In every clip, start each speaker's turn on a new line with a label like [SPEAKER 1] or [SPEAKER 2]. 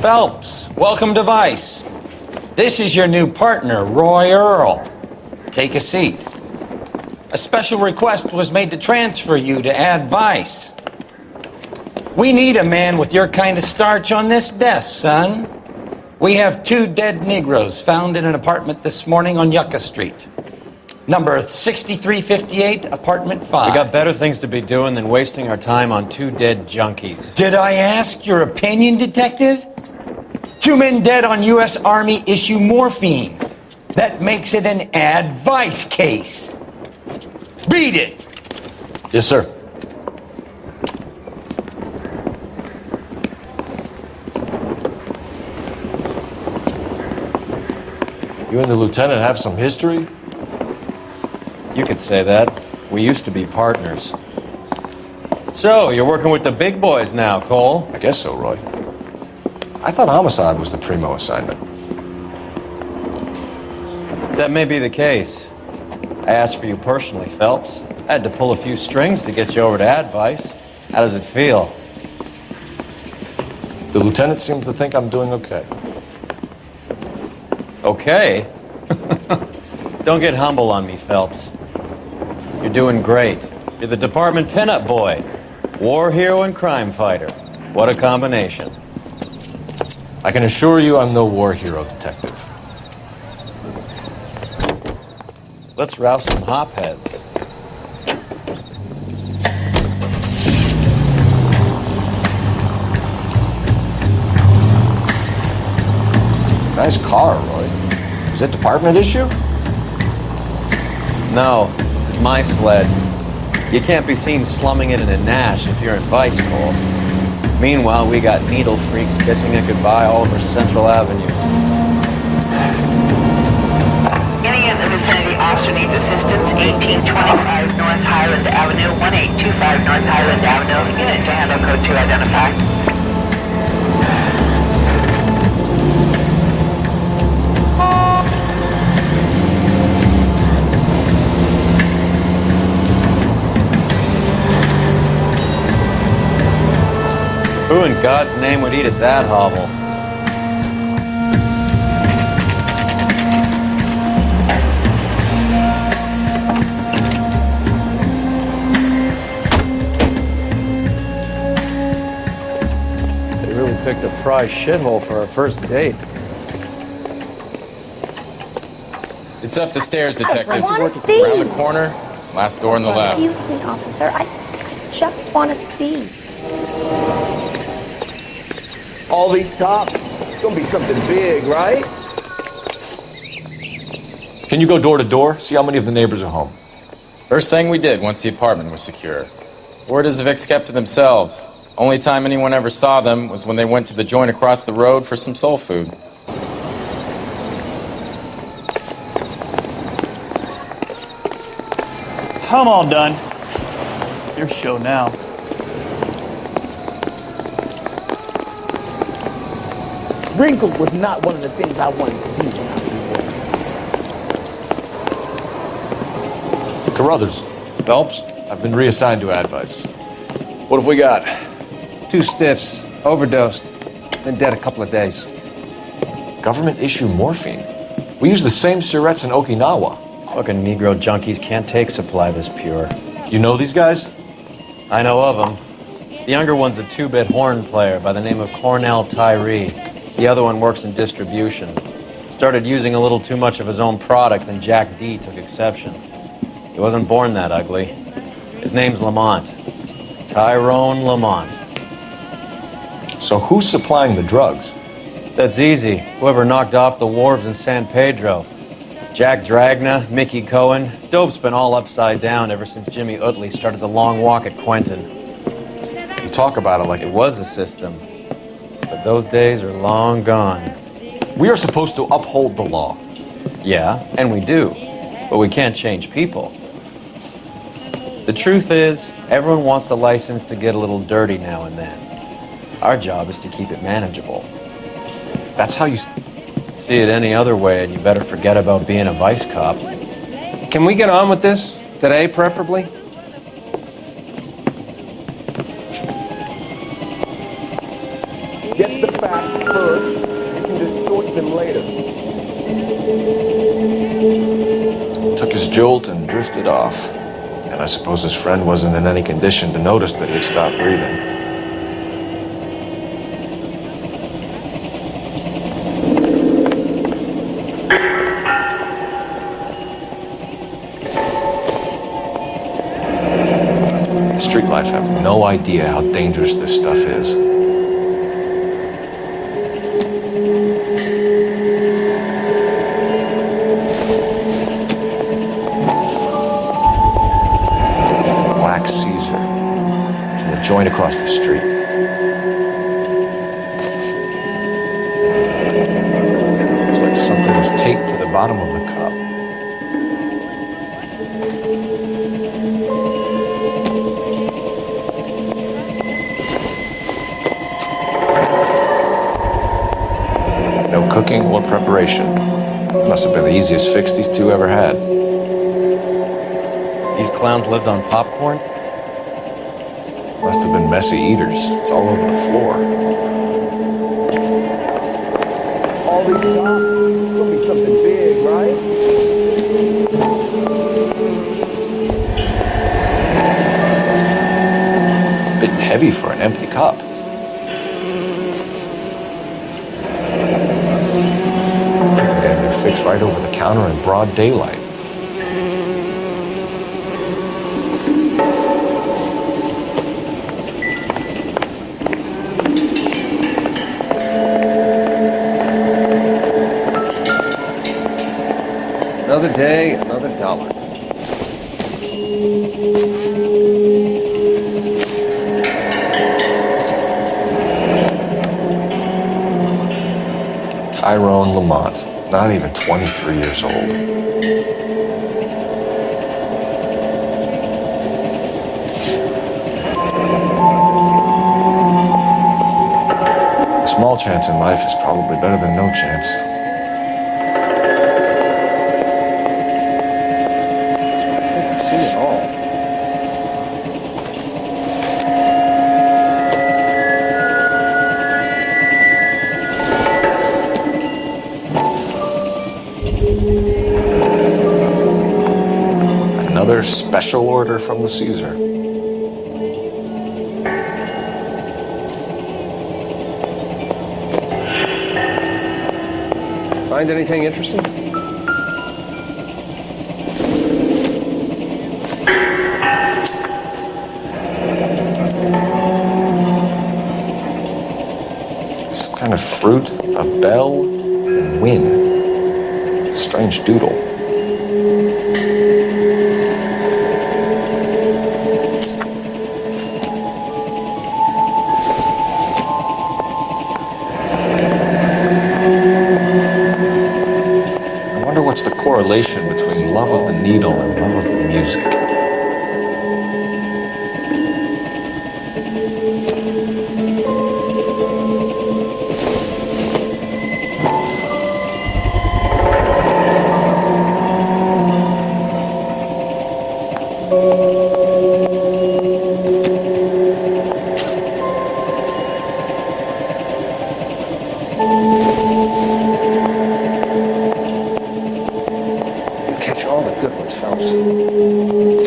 [SPEAKER 1] Phelps, welcome to Vice. This is your new partner, Roy Earl. Take a seat. A special request was made to transfer you to Ad Vice. We need a man with your kind of starch on this desk, son. We have 2 dead Negroes found in an apartment this morning on Yucca Street. Number 6358, apartment 5.
[SPEAKER 2] We got better things to be doing than wasting our time on 2 dead junkies.
[SPEAKER 1] Did I ask your opinion, detective? 2 men dead on U.S. Army issue morphine. That makes it an Ad Vice case. Beat it!
[SPEAKER 3] Yes, sir. You and the lieutenant have some history?
[SPEAKER 2] You could say that. We used to be partners. So, you're working with the big boys now, Cole?
[SPEAKER 3] I guess so, Roy. I thought homicide was the primo assignment.
[SPEAKER 2] That may be the case. I asked for you personally, Phelps. I had to pull a few strings to get you over to Ad Vice. How does it feel?
[SPEAKER 3] The lieutenant seems to think I'm doing okay.
[SPEAKER 2] Okay? Don't get humble on me, Phelps. You're doing great. You're the department pinup boy. War hero and crime fighter. What a combination.
[SPEAKER 3] I can assure you I'm no war hero, detective.
[SPEAKER 2] Let's rouse some hopheads.
[SPEAKER 3] Nice car, Roy. Is it department issue?
[SPEAKER 2] No, this is my sled. You can't be seen slumming it in a Nash if you're in Vice, Cole. Meanwhile, we got needle freaks kissing it goodbye all over Central Avenue.
[SPEAKER 4] Any in the vicinity officer needs assistance, 1825 North Highland Avenue, 1825 North Highland Avenue. Unit to handle code 2 identify.
[SPEAKER 2] Who in God's name would eat at that hovel? They really picked a prize shithole for our first date.
[SPEAKER 5] It's up the stairs, detectives.
[SPEAKER 6] I want to see.
[SPEAKER 5] Around the corner, last door on the left.
[SPEAKER 6] Excuse me, officer. I just want to see.
[SPEAKER 7] All these cops, it's gonna be something big, right?
[SPEAKER 3] Can you go door to door? See how many of the neighbors are home.
[SPEAKER 5] First thing we did once the apartment was secure. Word is the Vics kept to themselves. Only time anyone ever saw them was when they went to the joint across the road for some soul food.
[SPEAKER 8] I'm all done. Your show now.
[SPEAKER 7] Wrinkles was not one of the things I wanted to do when I was
[SPEAKER 3] Carruthers.
[SPEAKER 2] Phelps?
[SPEAKER 3] I've been reassigned to Ad Vice.
[SPEAKER 2] What have we got? 2 stiffs, overdosed, been dead a couple of days.
[SPEAKER 3] Government issue morphine. We use the same syrettes in Okinawa.
[SPEAKER 2] Fucking Negro junkies can't take supply this pure.
[SPEAKER 3] You know these guys?
[SPEAKER 2] I know of them. The younger one's a 2-bit horn player by the name of Cornell Tyree. The other one works in distribution. Started using a little too much of his own product, and Jack D took exception. He wasn't born that ugly. His name's Lamont. Tyrone Lamont.
[SPEAKER 3] So who's supplying the drugs?
[SPEAKER 2] That's easy. Whoever knocked off the wharves in San Pedro. Jack Dragna, Mickey Cohen. Dope's been all upside down ever since Jimmy Utley started the long walk at Quentin.
[SPEAKER 3] You talk about it like
[SPEAKER 2] It was a system. But those days are long gone.
[SPEAKER 3] we are supposed to uphold the law.
[SPEAKER 2] Yeah, and we do. But we can't change people. The truth is, everyone wants a license to get a little dirty now and then. Our job is to keep it manageable.
[SPEAKER 3] That's how you...
[SPEAKER 2] See it any other way, and you better forget about being a vice cop.
[SPEAKER 9] Can we get on with this? Today, preferably?
[SPEAKER 7] Get the facts first.
[SPEAKER 3] drifted off. And I suppose his friend wasn't in any condition to notice that he'd stopped breathing. Street life have no idea how dangerous this stuff is. Black Caesar from the joint across the street. Looks like something was taped to the bottom of the cup. No cooking or preparation. Must have been the easiest fix these two ever had.
[SPEAKER 2] These clowns lived on popcorn?
[SPEAKER 3] Must have been messy eaters. It's all over the floor.
[SPEAKER 7] All these jobs, it's gonna be something big, right?
[SPEAKER 3] Bit heavy for an empty cup. Getting their fix right over the counter in broad daylight.
[SPEAKER 9] Another day, another dollar.
[SPEAKER 3] Tyrone Lamont, not even 23 years old. A small chance in life is probably better than no chance.
[SPEAKER 9] I've seen it all.
[SPEAKER 3] Another special order from the Caesar.
[SPEAKER 9] Find anything interesting?
[SPEAKER 3] Some kind of fruit, a bell, and wind. Strange doodle. I wonder what's the correlation between love of the needle and love of the music.
[SPEAKER 9] Catch all the good ones, fellas.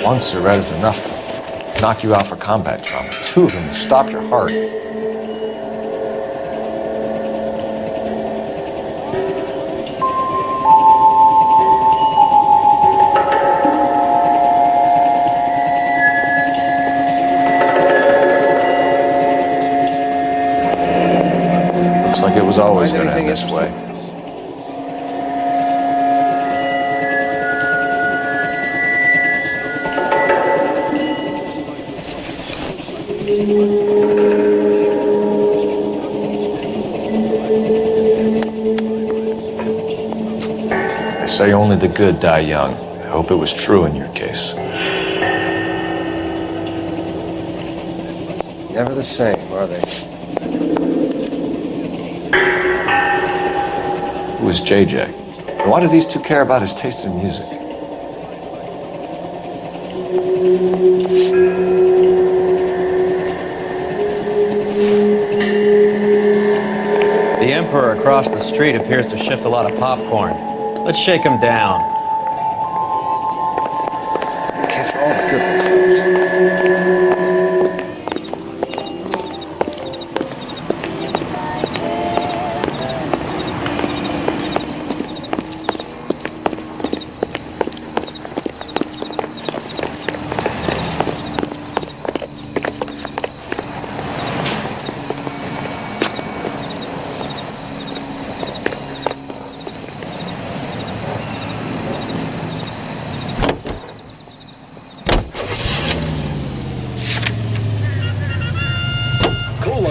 [SPEAKER 9] One cigarette is enough to knock you out for combat trauma. Two of them will stop your heart. Looks like it was always Find
[SPEAKER 3] going to end
[SPEAKER 9] anything
[SPEAKER 3] this way.
[SPEAKER 9] interesting?
[SPEAKER 3] say only the good die young. I hope it was true in your case. Never the same, are they? Who is JJ? And why do these two care about his taste in music?
[SPEAKER 2] The Emperor across the street appears to shift a lot of popcorn. Let's shake him down.
[SPEAKER 3] Catch all the good ones first.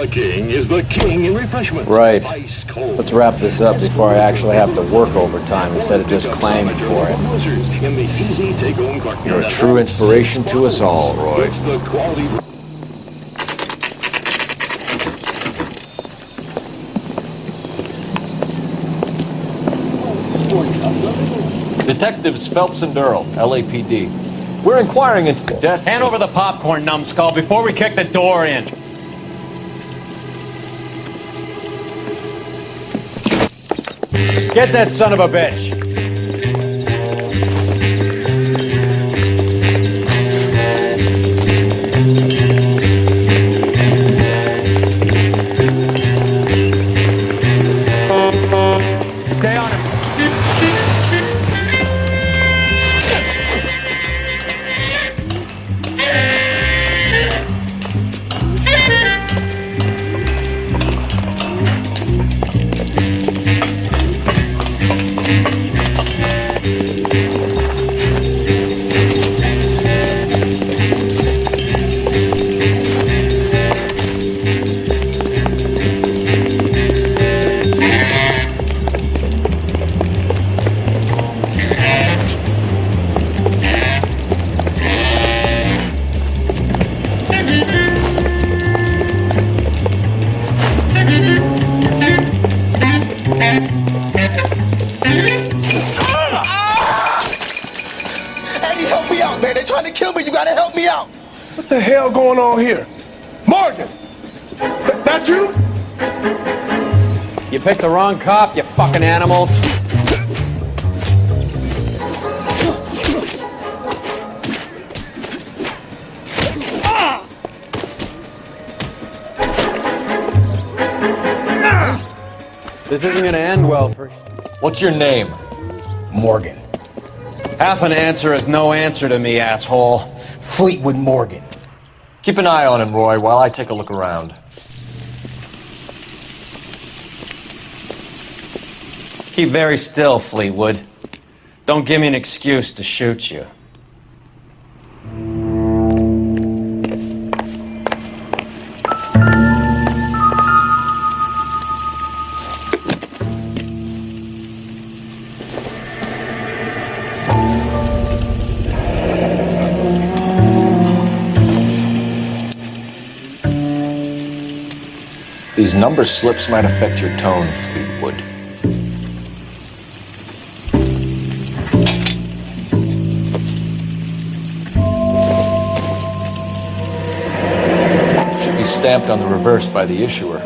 [SPEAKER 10] King is the king in refreshment.
[SPEAKER 2] Right.
[SPEAKER 10] Ice cold.
[SPEAKER 2] Let's wrap this up before I actually have to work overtime instead of just claiming for it.
[SPEAKER 10] In the easy take-home carton.
[SPEAKER 3] You're a true inspiration to us all, Roy.
[SPEAKER 10] It's the quality.
[SPEAKER 3] Detectives Phelps and Earl, LAPD. We're inquiring into the deaths.
[SPEAKER 2] Hand over the popcorn, numbskull, before we kick the door in. Get that son of a bitch. Stay on him.
[SPEAKER 7] What the hell going on here? Morgan! That you?
[SPEAKER 2] You picked the wrong cop, you fucking animals. This isn't gonna end well for...
[SPEAKER 3] What's your name?
[SPEAKER 11] Morgan.
[SPEAKER 2] Half an answer is no answer to me, asshole.
[SPEAKER 11] Fleetwood Morgan.
[SPEAKER 3] Keep an eye on him, Roy, while I take a look around.
[SPEAKER 2] Keep very still, Fleetwood. Don't give me an excuse to shoot you.
[SPEAKER 3] These number slips might affect your tone, Fleetwood. Should be stamped on the reverse by the issuer.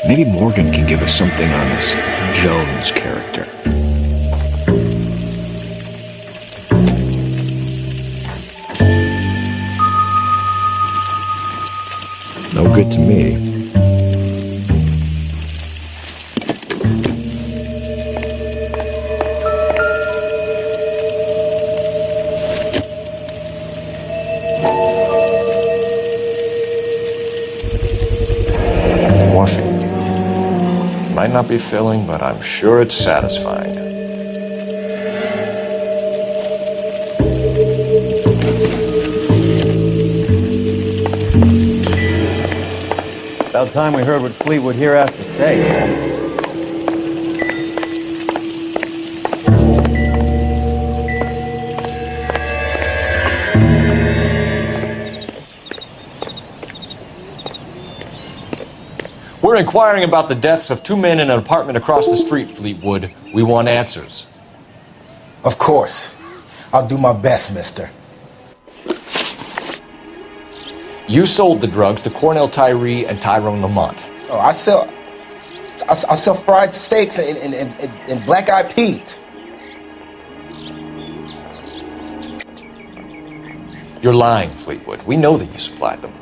[SPEAKER 12] Maybe Morgan can give us something on this Jones character. No good to me.
[SPEAKER 3] Might not be filling, but I'm sure it's satisfying.
[SPEAKER 2] About time we heard what Fleetwood here has to say.
[SPEAKER 9] We're inquiring about the deaths of 2 men in an apartment across the street, Fleetwood. We want answers.
[SPEAKER 11] Of course. I'll do my best, mister.
[SPEAKER 9] You sold the drugs to Cornell Tyree and Tyrone Lamont.
[SPEAKER 11] Oh, I sell fried steaks and black-eyed peas.
[SPEAKER 9] You're lying, Fleetwood. We know that you supplied them.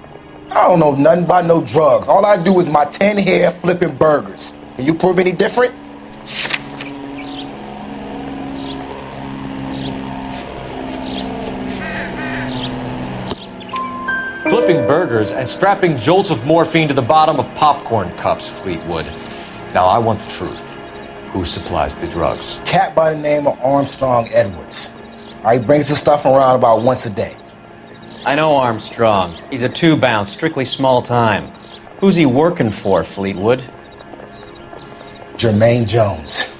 [SPEAKER 11] I don't know nothing about no drugs. All I do is my 10 hair flipping burgers. Can you prove any different?
[SPEAKER 9] Flipping burgers and strapping jolts of morphine to the bottom of popcorn cups, Fleetwood. Now I want the truth. Who supplies the drugs?
[SPEAKER 11] Cat by the name of Armstrong Edwards. He brings the stuff around about once a day.
[SPEAKER 2] I know Armstrong. He's a two-bounce, strictly small time. Who's he working for, Fleetwood?
[SPEAKER 11] Jermaine Jones.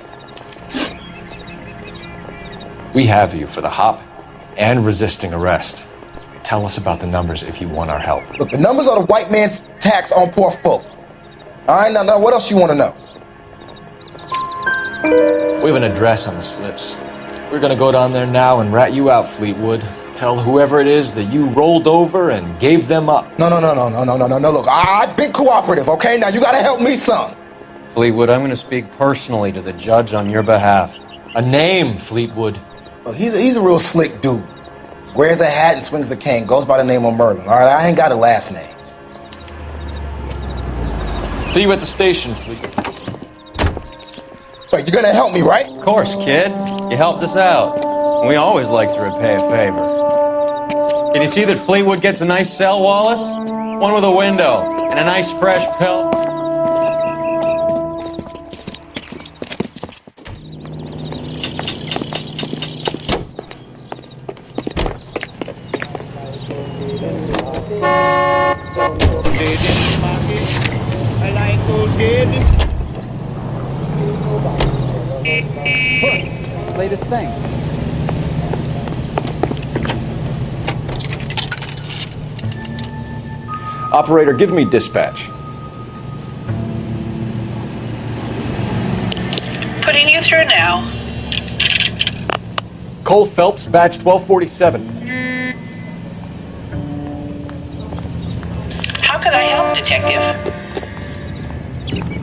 [SPEAKER 9] We have you for the hop and resisting arrest. Tell us about the numbers if you want our help.
[SPEAKER 11] Look, the numbers are the white man's tax on poor folk. All right, now what else you want to know?
[SPEAKER 9] We have an address on the slips. We're gonna go down there now and rat you out, Fleetwood. Tell whoever it is that you rolled over and gave them up.
[SPEAKER 11] No. Look, I've been cooperative, okay? Now you gotta help me some.
[SPEAKER 2] Fleetwood, I'm gonna speak personally to the judge on your behalf.
[SPEAKER 9] A name, Fleetwood.
[SPEAKER 11] Look, he's a real slick dude. Wears a hat and swings a cane. Goes by the name of Merlin. All right, I ain't got a last name.
[SPEAKER 9] See you at the station, Fleetwood.
[SPEAKER 11] Wait, you're gonna help me, right?
[SPEAKER 2] Of course, kid. You helped us out. We always like to repay a favor. Can you see that Fleetwood gets a nice cell, Wallace? One with a window and a nice fresh pill.
[SPEAKER 13] Latest thing.
[SPEAKER 9] Operator, give me dispatch.
[SPEAKER 4] Putting you through now.
[SPEAKER 9] Cole Phelps, badge 1247.
[SPEAKER 4] How could I help, Detective?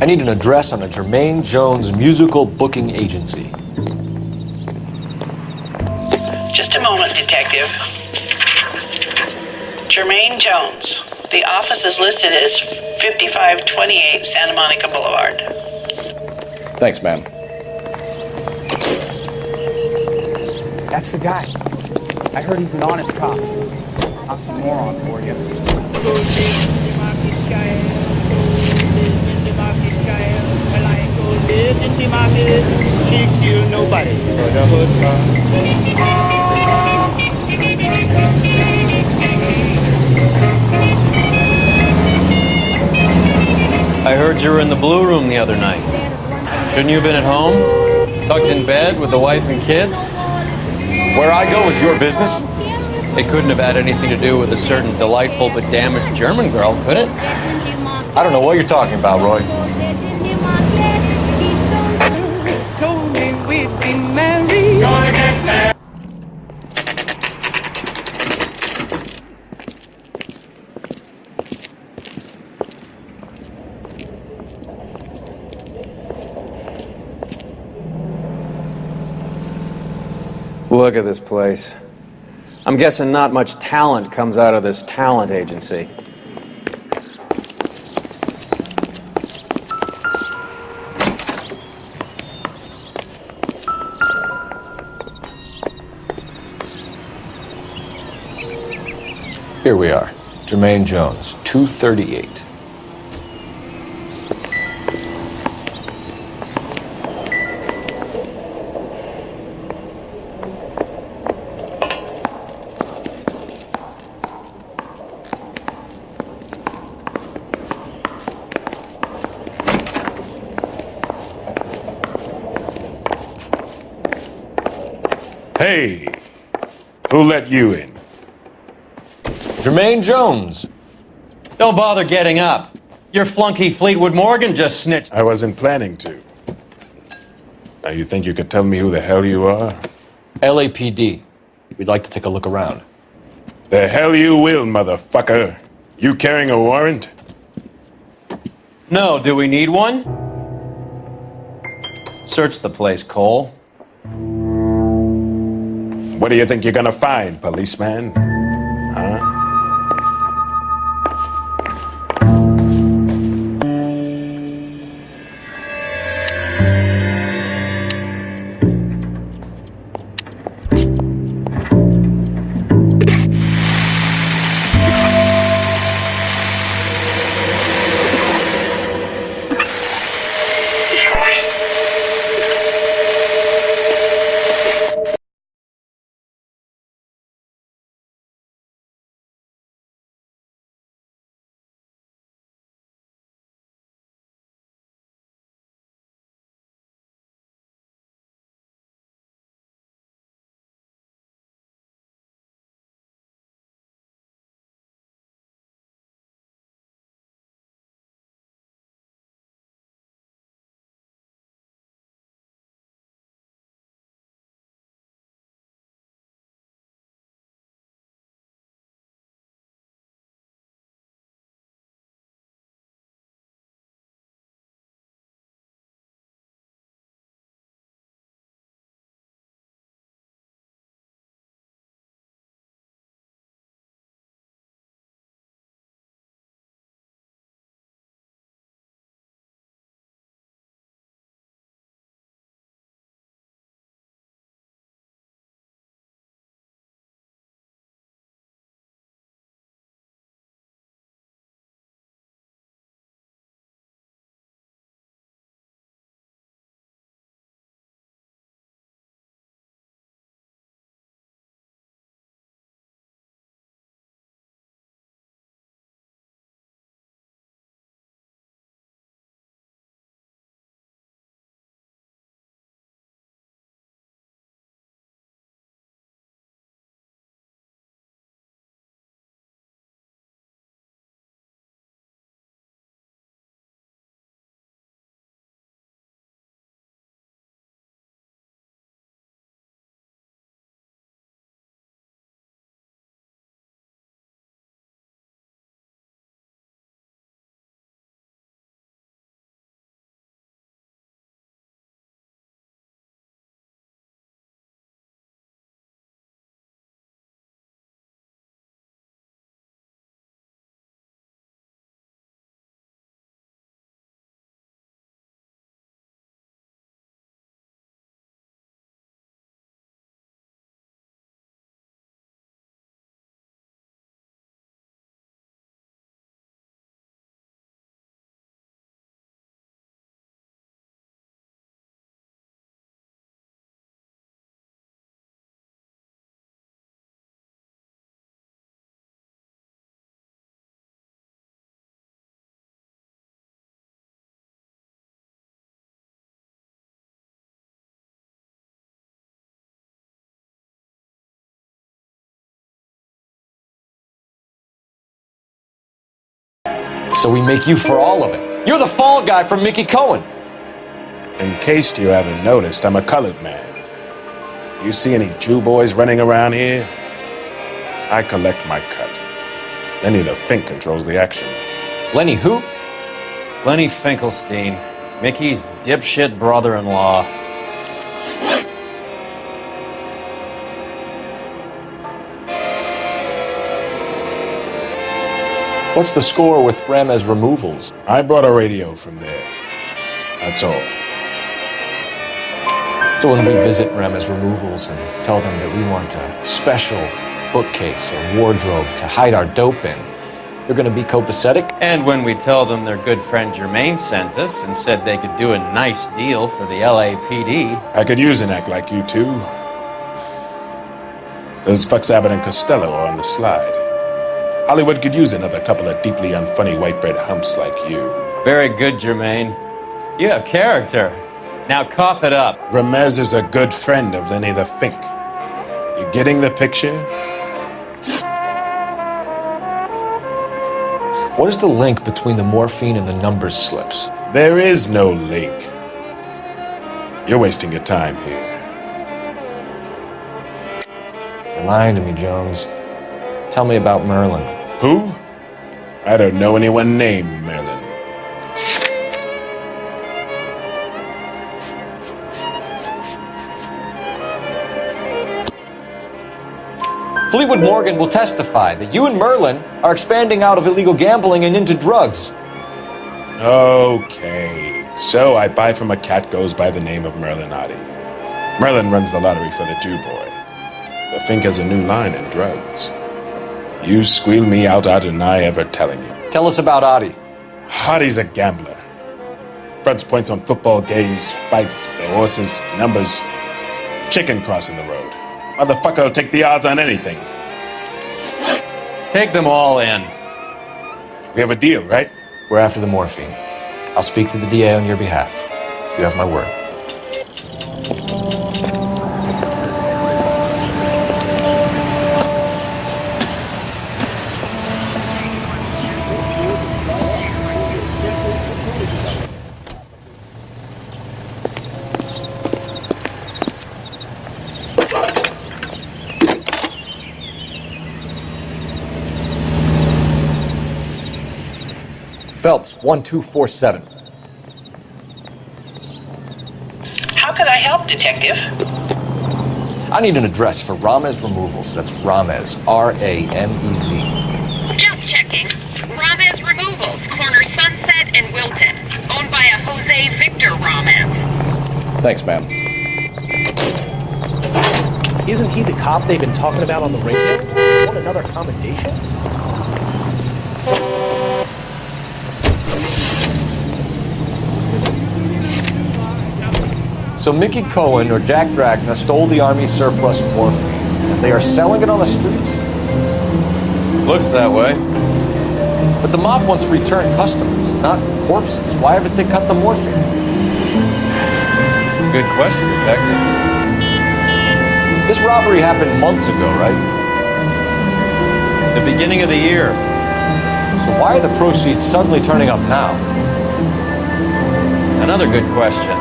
[SPEAKER 9] I need an address on a Jermaine Jones musical booking agency.
[SPEAKER 4] Just a moment, Detective. Jermaine Jones. The office is listed as 5528 Santa Monica Boulevard.
[SPEAKER 3] Thanks, ma'am.
[SPEAKER 13] That's the guy. I heard he's an honest cop. Oxymoron for you.
[SPEAKER 8] She killed nobody but a hood
[SPEAKER 2] I heard you were in the Blue Room the other night. Shouldn't you have been at home? Tucked in bed with the wife and kids?
[SPEAKER 9] Where I go is your business?
[SPEAKER 2] It couldn't have had anything to do with a certain delightful but damaged German girl, could it?
[SPEAKER 9] I don't know what you're talking about, Roy.
[SPEAKER 13] Told me we'd be married. Gonna get there.
[SPEAKER 2] Look at this place. I'm guessing not much talent comes out of this talent agency.
[SPEAKER 9] Here we are. Jermaine Jones, 238.
[SPEAKER 14] Hey, who let you in?
[SPEAKER 9] Jermaine Jones.
[SPEAKER 2] Don't bother getting up. Your flunky Fleetwood Morgan just snitched.
[SPEAKER 14] I wasn't planning to. Now you think you could tell me who the hell you are?
[SPEAKER 9] LAPD. We'd like to take a look around.
[SPEAKER 14] The hell you will, motherfucker. You carrying a warrant?
[SPEAKER 2] No, do we need one? Search the place, Cole.
[SPEAKER 14] What do you think you're gonna find, policeman? Huh?
[SPEAKER 9] So we make you for all of it. You're the fall guy from Mickey Cohen.
[SPEAKER 14] In case you haven't noticed, I'm a colored man. You see any Jew boys running around here? I collect my cut. Lenny the Fink controls the action.
[SPEAKER 9] Lenny who?
[SPEAKER 2] Lenny Finkelstein, Mickey's dipshit brother-in-law.
[SPEAKER 9] What's the score with Ramez removals?
[SPEAKER 14] I brought a radio from there. That's all.
[SPEAKER 9] So when we visit Ramez removals and tell them that we want a special bookcase or wardrobe to hide our dope in, they're gonna be copacetic?
[SPEAKER 2] And when we tell them their good friend Jermaine sent us and said they could do a nice deal for the LAPD.
[SPEAKER 14] I could use an act like you two. Those fucks Abbott and Costello are on the slide. Hollywood could use another couple of deeply unfunny white bread humps like you.
[SPEAKER 2] Very good, Jermaine. You have character. Now cough it up.
[SPEAKER 14] Ramez is a good friend of Lenny the Fink. You getting the picture?
[SPEAKER 9] What is the link between the morphine and the numbers slips?
[SPEAKER 14] There is no link. You're wasting your time here.
[SPEAKER 9] You're lying to me, Jones. Tell me about Merlin.
[SPEAKER 14] Who? I don't know anyone named Merlin.
[SPEAKER 9] Fleetwood Morgan will testify that you and Merlin are expanding out of illegal gambling and into drugs.
[SPEAKER 14] Okay, so I buy from a cat goes by the name of Merlin Otti. Merlin runs the lottery for the two-boy. The Fink has a new line in drugs. You squeal me out, I deny ever telling you.
[SPEAKER 9] Tell us about Otti.
[SPEAKER 14] Otti's a gambler. Fronts points on football games, fights, the horses, numbers. Chicken crossing the road. Motherfucker will take the odds on anything.
[SPEAKER 2] Take them all in.
[SPEAKER 14] We have a deal, right?
[SPEAKER 9] We're after the morphine. I'll speak to the DA on your behalf. You have my word. Phelps, 1247.
[SPEAKER 4] How can I help, Detective?
[SPEAKER 9] I need an address for Ramez Removals. That's Ramez, R-A-M-E-Z.
[SPEAKER 4] Just checking. Ramez Removals, corner Sunset and Wilton. Owned by a Jose Victor Ramez.
[SPEAKER 9] Thanks, ma'am.
[SPEAKER 15] Isn't he the cop they've been talking about on the radio? Want another commendation?
[SPEAKER 9] So Mickey Cohen or Jack Dragna stole the Army surplus morphine, and they are selling it on the streets?
[SPEAKER 2] Looks that way.
[SPEAKER 9] But the mob wants return customers, not corpses. Why haven't they cut the morphine?
[SPEAKER 2] Good question, Detective.
[SPEAKER 9] This robbery happened months ago, right?
[SPEAKER 2] The beginning of the year.
[SPEAKER 9] So why are the proceeds suddenly turning up now?
[SPEAKER 2] Another good question.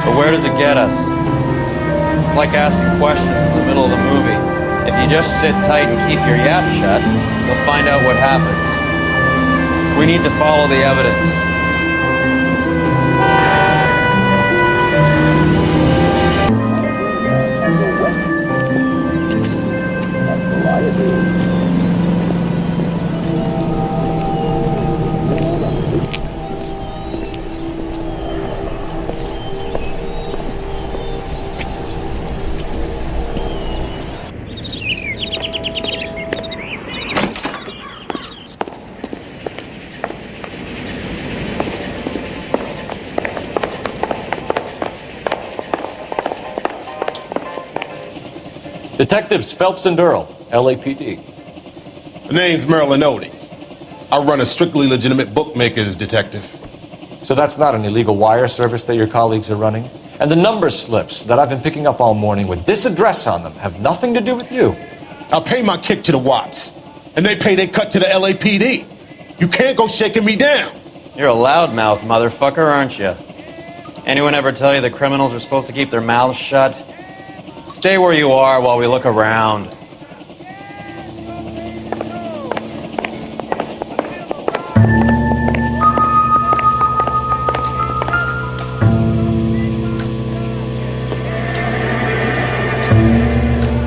[SPEAKER 2] But where does it get us? It's like asking questions in the middle of the movie. If you just sit tight and keep your yap shut, you'll find out what happens. We need to follow the evidence.
[SPEAKER 9] Detectives Phelps and Earl, LAPD.
[SPEAKER 7] The name's Merlin Otti. I run a strictly legitimate bookmaker's detective.
[SPEAKER 9] So that's not an illegal wire service that your colleagues are running? And the number slips that I've been picking up all morning with this address on them have nothing to do with you?
[SPEAKER 7] I pay my kick to the Watts, and they pay their cut to the LAPD. You can't go shaking me down.
[SPEAKER 2] You're a loudmouth motherfucker, aren't you? Anyone ever tell you that criminals are supposed to keep their mouths shut? Stay where you are while we look around.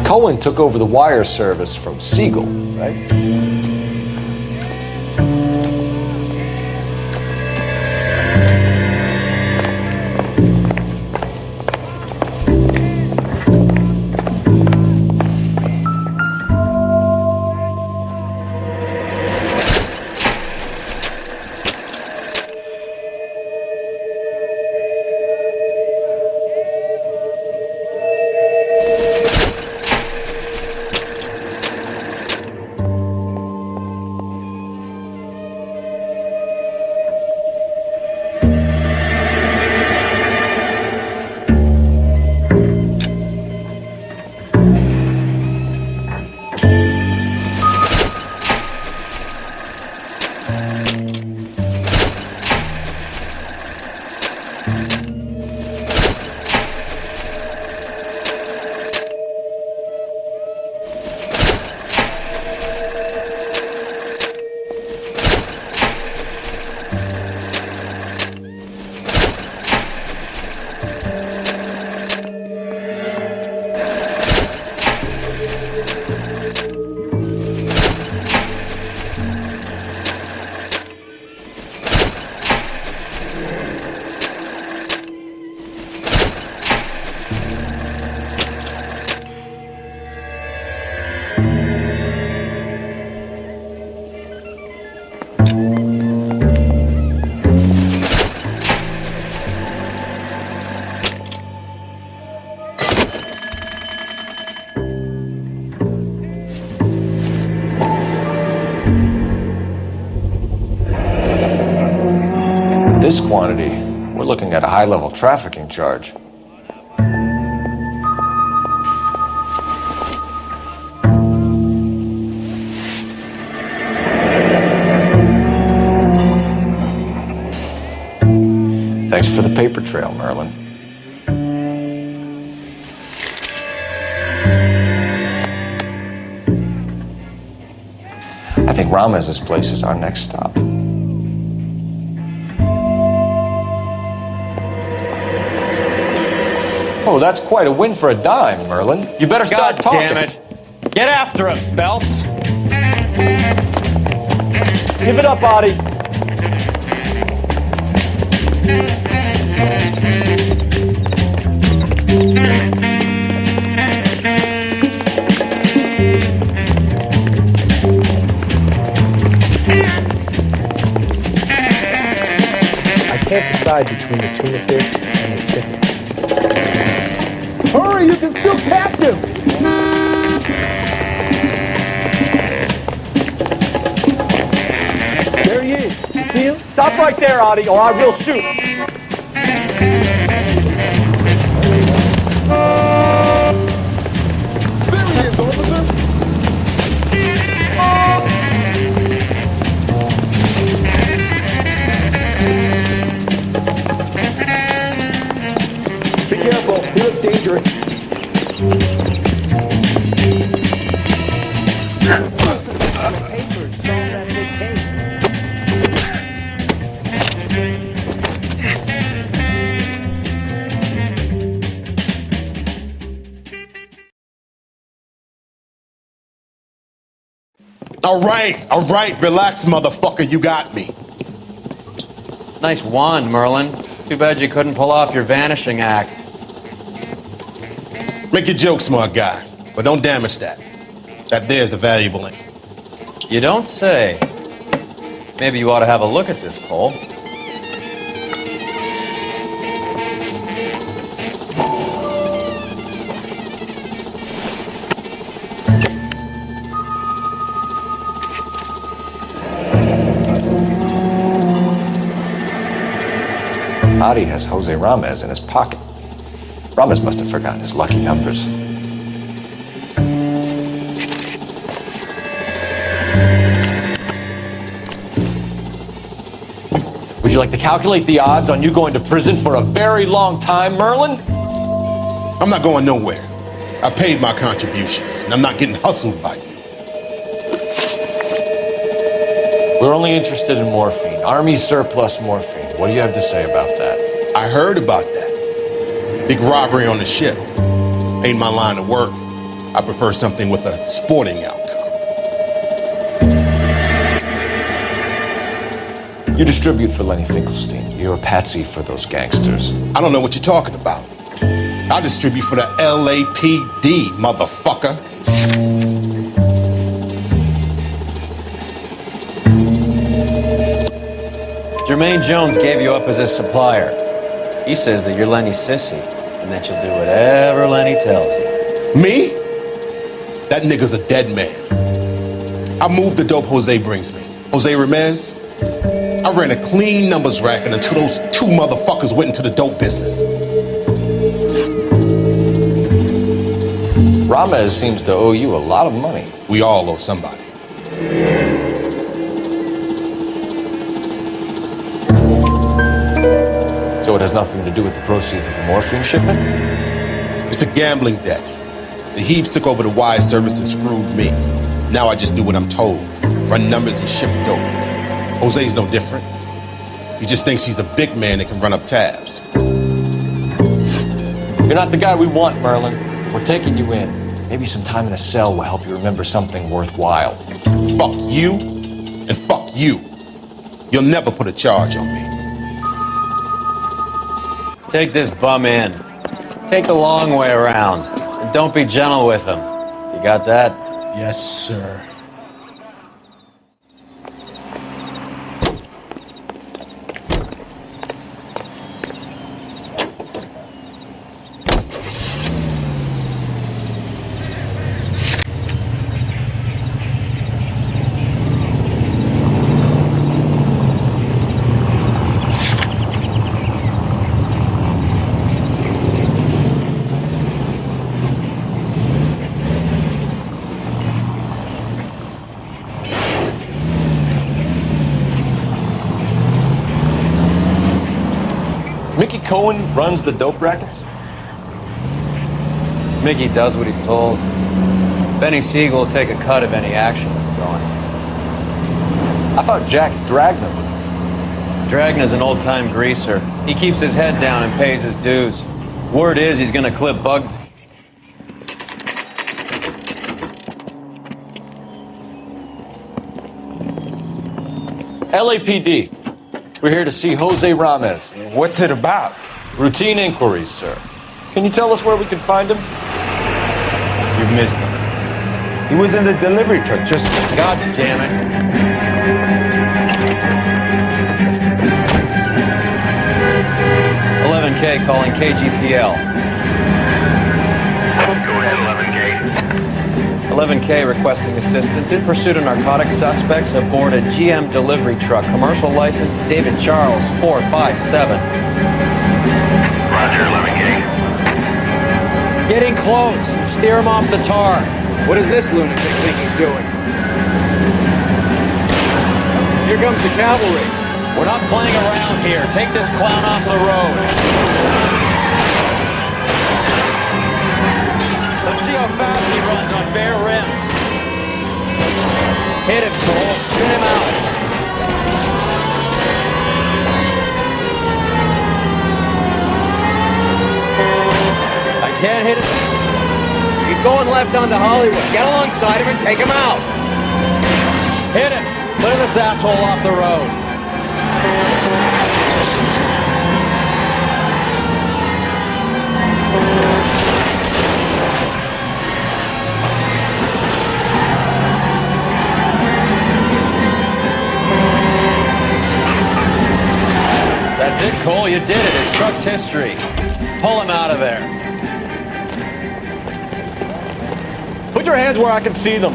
[SPEAKER 9] Cohen took over the wire service from Siegel, right? quantity, we're looking at a high-level trafficking charge. Thanks for the paper trail, Merlin. I think Ramez's place is our next stop. Oh, that's quite a win for a dime, Merlin. You better start
[SPEAKER 2] God
[SPEAKER 9] talking.
[SPEAKER 2] damn it. Get after him, Phelps.
[SPEAKER 15] Give it up, Audie. I can't decide between the tuna fish and the chicken. Hurry, you can still catch him! There he is. You see him? Stop right there, Audie, or I will shoot.
[SPEAKER 7] There he is, officer.
[SPEAKER 15] Be careful. He looks dangerous.
[SPEAKER 7] All right, relax, motherfucker, you got me.
[SPEAKER 2] Nice wand, Merlin. Too bad you couldn't pull off your vanishing act.
[SPEAKER 7] Make your joke, smart guy, but don't damage that. That there's a valuable ink.
[SPEAKER 2] You don't say. Maybe you ought to have a look at this, Cole.
[SPEAKER 9] Audie has Jose Ramez in his pocket. Ramez must have forgotten his lucky numbers. Would you like to calculate the odds on you going to prison for a very long time, Merlin?
[SPEAKER 7] I'm not going nowhere. I paid my contributions, and I'm not getting hustled by you.
[SPEAKER 9] We're only interested in morphine. Army surplus morphine. What do you have to say about that?
[SPEAKER 7] I heard about that. Big robbery on the ship. Ain't my line of work. I prefer something with a sporting outcome.
[SPEAKER 9] You distribute for Lenny Finkelstein. You're a patsy for those gangsters.
[SPEAKER 7] I don't know what you're talking about. I distribute for the LAPD, motherfucker.
[SPEAKER 2] Jermaine Jones gave you up as his supplier. He says that you're Lenny's sissy and that you'll do whatever Lenny tells you.
[SPEAKER 7] Me? That nigga's a dead man. I moved the dope Jose brings me. Jose Ramez? I ran a clean numbers racket until those two motherfuckers went into the dope business.
[SPEAKER 9] Ramez seems to owe you a lot of money.
[SPEAKER 7] We all owe somebody.
[SPEAKER 9] So it has nothing to do with the proceeds of the morphine shipment?
[SPEAKER 7] It's a gambling debt. The Hebes took over the wire service and screwed me. Now I just do what I'm told. Run numbers and ship dope. Jose's no different. He just thinks he's a big man that can run up tabs.
[SPEAKER 9] You're not the guy we want, Merlin. We're taking you in. Maybe some time in a cell will help you remember something worthwhile.
[SPEAKER 7] Fuck you, and fuck you. You'll never put a charge on me.
[SPEAKER 2] Take this bum in. Take the long way around. And don't be gentle with him. You got that?
[SPEAKER 7] Yes, sir.
[SPEAKER 9] Cohen runs the dope rackets?
[SPEAKER 2] Mickey does what he's told. Benny Siegel will take a cut of any action that's going.
[SPEAKER 9] I thought Jack Dragna was...
[SPEAKER 2] Dragna's an old-time greaser. He keeps his head down and pays his dues. Word is he's gonna clip Bugsy.
[SPEAKER 9] LAPD. We're here to see Jose Ramez.
[SPEAKER 3] What's it about?
[SPEAKER 9] Routine inquiries, sir. Can you tell us where we can find him?
[SPEAKER 3] You've missed him. He was in the delivery truck, just...
[SPEAKER 2] God damn it. .11K calling KGPL.
[SPEAKER 10] Go ahead, 11K.
[SPEAKER 2] 11K requesting assistance in pursuit of narcotic suspects aboard a GM delivery truck. Commercial license David Charles 457.
[SPEAKER 10] Roger, 11K.
[SPEAKER 2] Getting close and steer him off the tar.
[SPEAKER 13] What does this lunatic think he's doing? Here comes the cavalry.
[SPEAKER 2] We're not playing around here. Take this clown off the road. Let's see how fast he runs on bare rims. Hit him, Cole. Spin him out. I can't hit him. He's going left onto Hollywood. Get alongside him and take him out. Hit him. Clear this asshole off the road. That's it, Cole. You did it. His truck's history. Pull him out of there.
[SPEAKER 9] Put your hands where I can see them.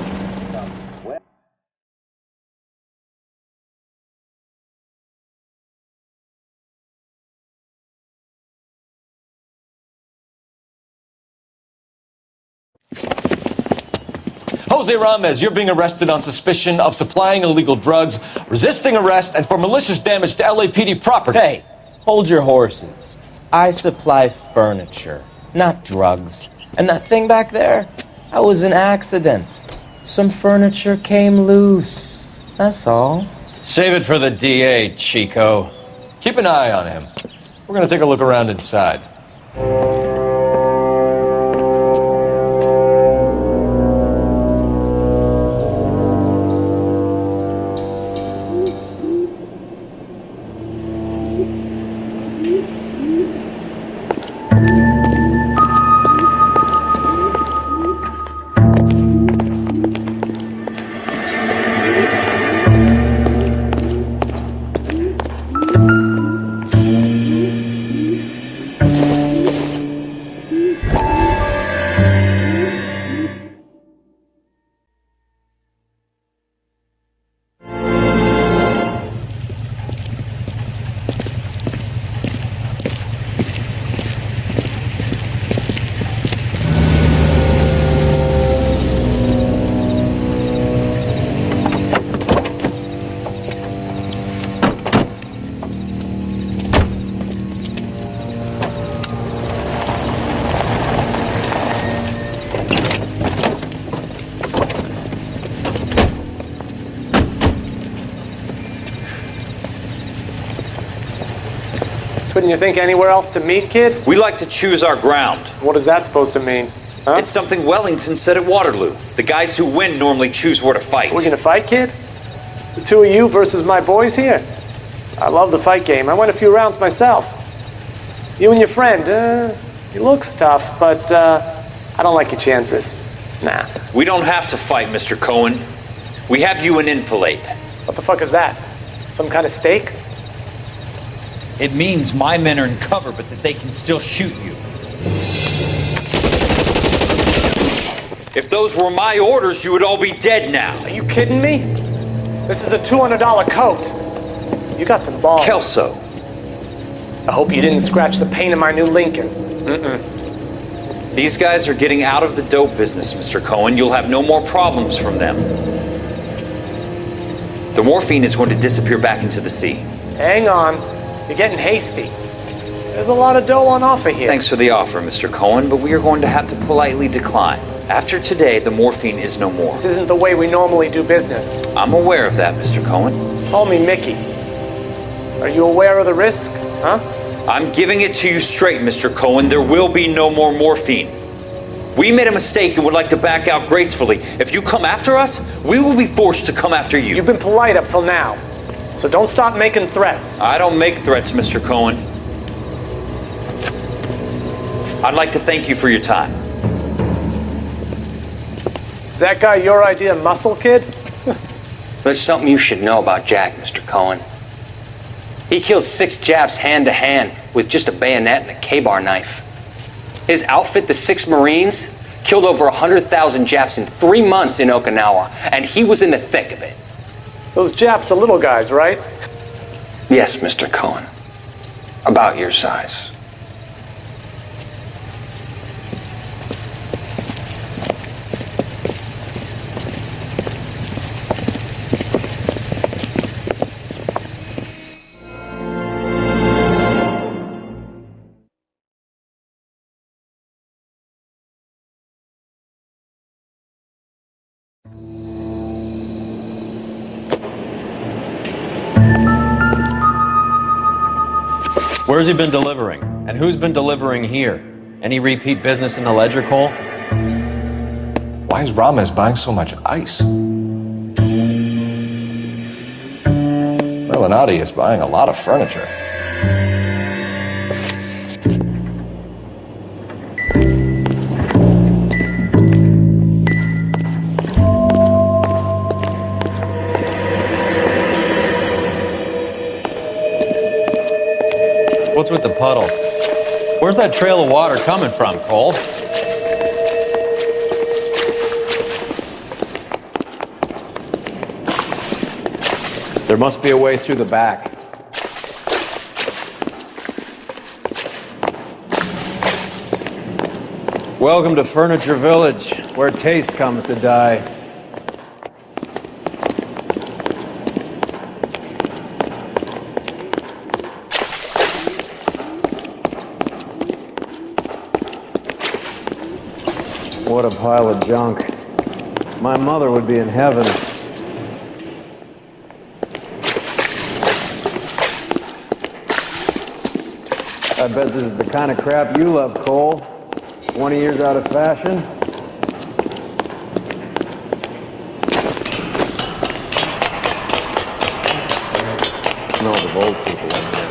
[SPEAKER 9] Jose Ramez, you're being arrested on suspicion of supplying illegal drugs, resisting arrest, and for malicious damage to LAPD property.
[SPEAKER 16] Hey, hold your horses. I supply furniture, not drugs. And that thing back there, that was an accident. Some furniture came loose. That's all.
[SPEAKER 2] Save it for the DA, Chico.
[SPEAKER 9] Keep an eye on him. We're going to take a look around inside.
[SPEAKER 15] Couldn't you think anywhere else to meet, kid?
[SPEAKER 17] We like to choose our ground.
[SPEAKER 15] What is that supposed to mean? Huh?
[SPEAKER 17] It's something Wellington said at Waterloo. The guys who win normally choose where to fight.
[SPEAKER 15] We're gonna fight, kid? The two of you versus my boys here? I love the fight game. I went a few rounds myself. You and your friend, he looks tough, but I don't like your chances. Nah.
[SPEAKER 17] We don't have to fight, Mr. Cohen. We have you in enfilade.
[SPEAKER 15] What the fuck is that? Some kind of steak?
[SPEAKER 17] It means my men are in cover, but that they can still shoot you. If those were my orders, you would all be dead now.
[SPEAKER 15] Are you kidding me? This is a $200 coat. You got some balls.
[SPEAKER 17] Kelso.
[SPEAKER 15] I hope you didn't scratch the paint of my new Lincoln.
[SPEAKER 17] These guys are getting out of the dope business, Mr. Cohen. You'll have no more problems from them. The morphine is going to disappear back into the sea.
[SPEAKER 15] Hang on. You're getting hasty. There's a lot of dough on offer here.
[SPEAKER 17] Thanks for the offer, Mr. Cohen, but we are going to have to politely decline. After today, the morphine is no more.
[SPEAKER 15] This isn't the way we normally do business.
[SPEAKER 17] I'm aware of that, Mr. Cohen.
[SPEAKER 15] Call me Mickey. Are you aware of the risk, huh?
[SPEAKER 17] I'm giving it to you straight, Mr. Cohen. There will be no more morphine. We made a mistake and would like to back out gracefully. If you come after us, we will be forced to come after you.
[SPEAKER 15] You've been polite up till now, so don't stop making threats.
[SPEAKER 17] I don't make threats, Mr. Cohen. I'd like to thank you for your time.
[SPEAKER 15] Is that guy your idea of muscle, kid?
[SPEAKER 18] There's something you should know about Jack, Mr. Cohen. He killed 6 Japs hand to hand with just a bayonet and a K-bar knife. His outfit, the 6 Marines, killed over 100,000 Japs in 3 months in Okinawa, and he was in the thick of it.
[SPEAKER 15] Those Japs are little guys, right?
[SPEAKER 18] Yes, Mr. Cohen. About your size.
[SPEAKER 2] Where's he been delivering? And who's been delivering here? Any repeat business in the ledger, Cole?
[SPEAKER 3] Why is Ramos buying so much ice? Merlinati is buying a lot of furniture.
[SPEAKER 2] What's with the puddle? Where's that trail of water coming from, Cole? There must be a way through the back. Welcome to Furniture Village, where taste comes to die. What a pile of junk. My mother would be in heaven. I bet this is the kind of crap you love, Cole. 20 years out of fashion. Smells of old people in here.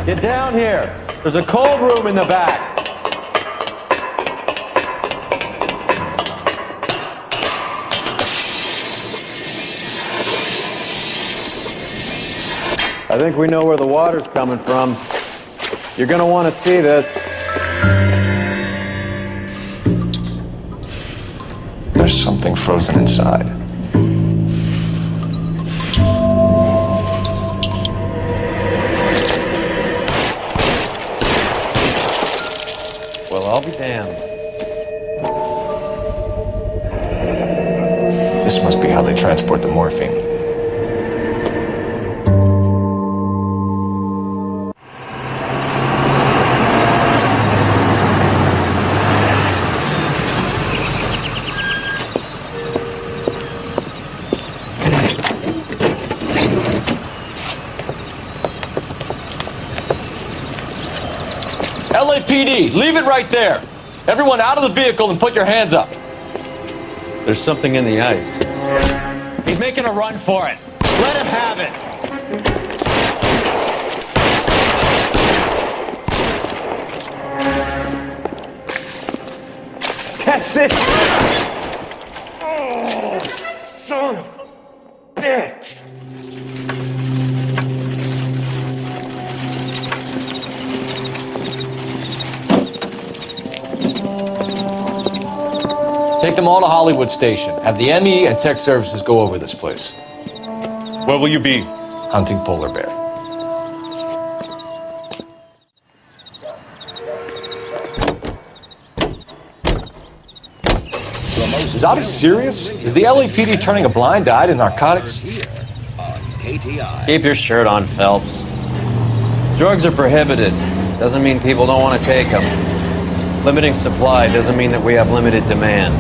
[SPEAKER 2] Get down here. There's a cold room in the back. I think we know where the water's coming from. You're gonna want to see this.
[SPEAKER 3] There's something frozen inside.
[SPEAKER 2] Well, I'll be damned.
[SPEAKER 3] This must be how they transport the morphine.
[SPEAKER 9] LAPD, leave it right there. Everyone out of the vehicle and put your hands up.
[SPEAKER 2] There's something in the ice.
[SPEAKER 9] He's making a run for it. Let him have it.
[SPEAKER 10] Catch this! Oh, son of a bitch!
[SPEAKER 9] Take them all to Hollywood Station. Have the ME and tech services go over this place.
[SPEAKER 14] Where will you be?
[SPEAKER 9] Hunting polar bear. Is Otis serious? Is the LAPD turning a blind eye to narcotics?
[SPEAKER 2] Keep your shirt on, Phelps. Drugs are prohibited. Doesn't mean people don't want to take them. Limiting supply doesn't mean that we have limited demand.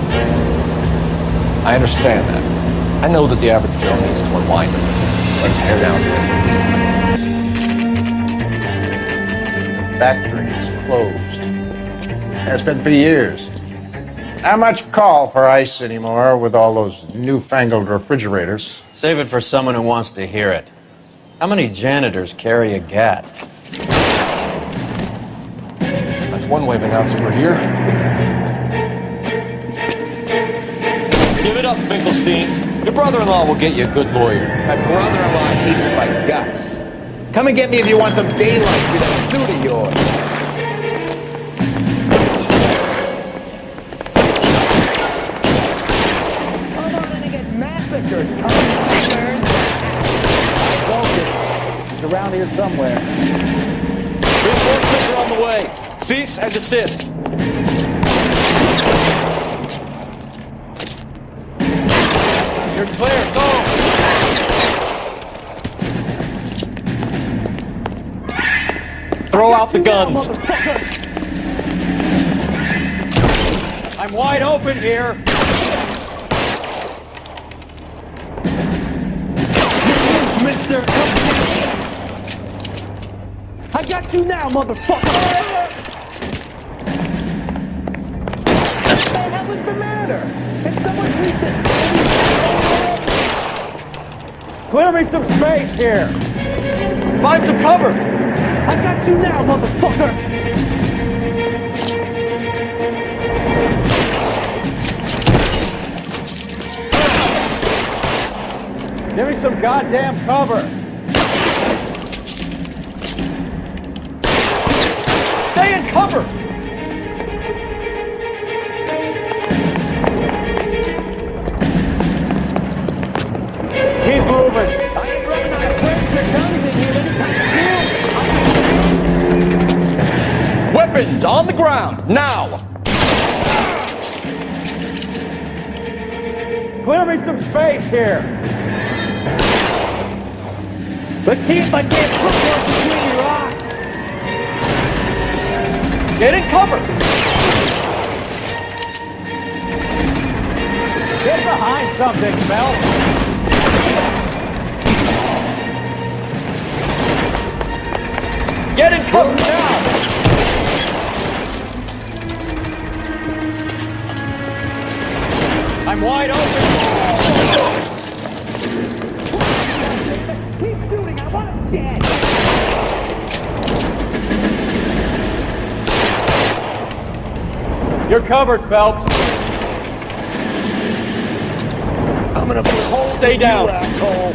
[SPEAKER 9] I understand that. I know that the average Joe needs to unwind a bit. Let his hair down a bit.
[SPEAKER 19] Factory is closed. Has been for years. Not much call for ice anymore with all those newfangled refrigerators.
[SPEAKER 2] Save it for someone who wants to hear it. How many janitors carry a gat?
[SPEAKER 9] That's one way of announcing we're here. Give it up, Finkelstein. Your brother-in-law will get you a good lawyer.
[SPEAKER 11] My brother-in-law hates my guts. Come and get me if you want some daylight with that suit of yours.
[SPEAKER 13] It's around here somewhere.
[SPEAKER 9] Reinforcements are on the way. Cease and desist. You're clear. Go. Throw out the guns.
[SPEAKER 13] I'm wide open here. Mister, I got you now, motherfucker! What the hell is the matter? Can someone please... Clear me some space here!
[SPEAKER 9] Find some cover!
[SPEAKER 13] I got you now, motherfucker! Give me some goddamn cover!
[SPEAKER 9] Stay in cover!
[SPEAKER 13] Keep moving! I ain't running out of friends or guns in here anytime soon!
[SPEAKER 9] Weapons on the ground, now!
[SPEAKER 13] Clear me some space here! But keep my damn football between your eyes!
[SPEAKER 9] Get in cover!
[SPEAKER 13] Get behind something, Mel!
[SPEAKER 9] Get in cover now!
[SPEAKER 13] I'm wide open! Keep shooting, I want him dead! You're covered, Phelps.
[SPEAKER 10] I'm gonna
[SPEAKER 13] Stay down.
[SPEAKER 10] you, asshole.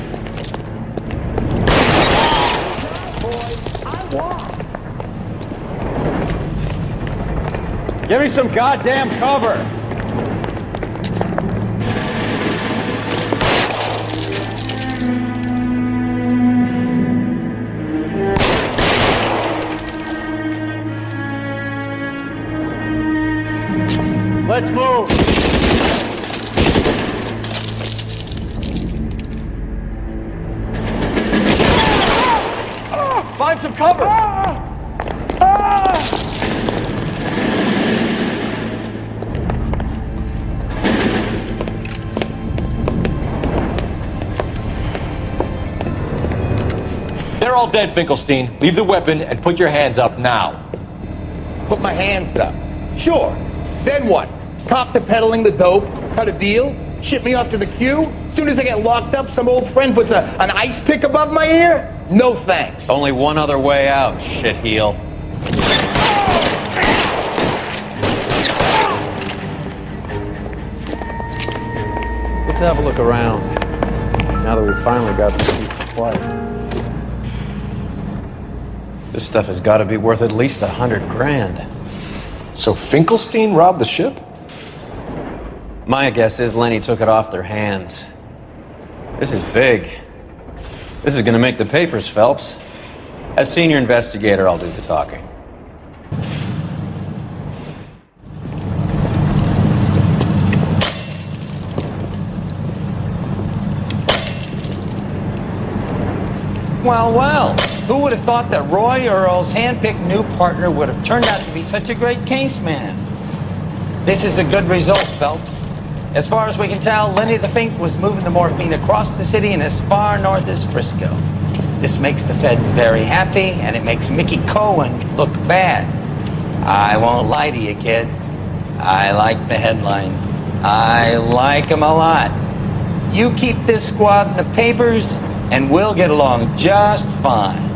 [SPEAKER 13] Give me some goddamn cover. Let's move.
[SPEAKER 9] Find some cover! They're all dead, Finkelstein. Leave the weapon and put your hands up now.
[SPEAKER 20] put my hands up. Sure. Then what? Cop to peddling the dope, cut a deal, ship me off to the queue? As soon as I get locked up, some old friend puts an ice pick above my ear? No thanks.
[SPEAKER 2] Only one other way out, shitheel. Let's have a look around, now that we've finally got the peace and quiet. This stuff has got to be worth at least $100 grand.
[SPEAKER 3] So Finkelstein robbed the ship?
[SPEAKER 2] My guess is Lenny took it off their hands. This is big. This is gonna make the papers, Phelps. As senior investigator, I'll do the talking.
[SPEAKER 1] Well, well, who would have thought that Roy Earl's hand-picked new partner would have turned out to be such a great case man? This is a good result, Phelps. As far as we can tell, Lenny the Fink was moving the morphine across the city and as far north as Frisco. This makes the feds very happy, and it makes Mickey Cohen look bad. I won't lie to you, kid. I like the headlines. I like them a lot. You keep this squad in the papers, and we'll get along just fine.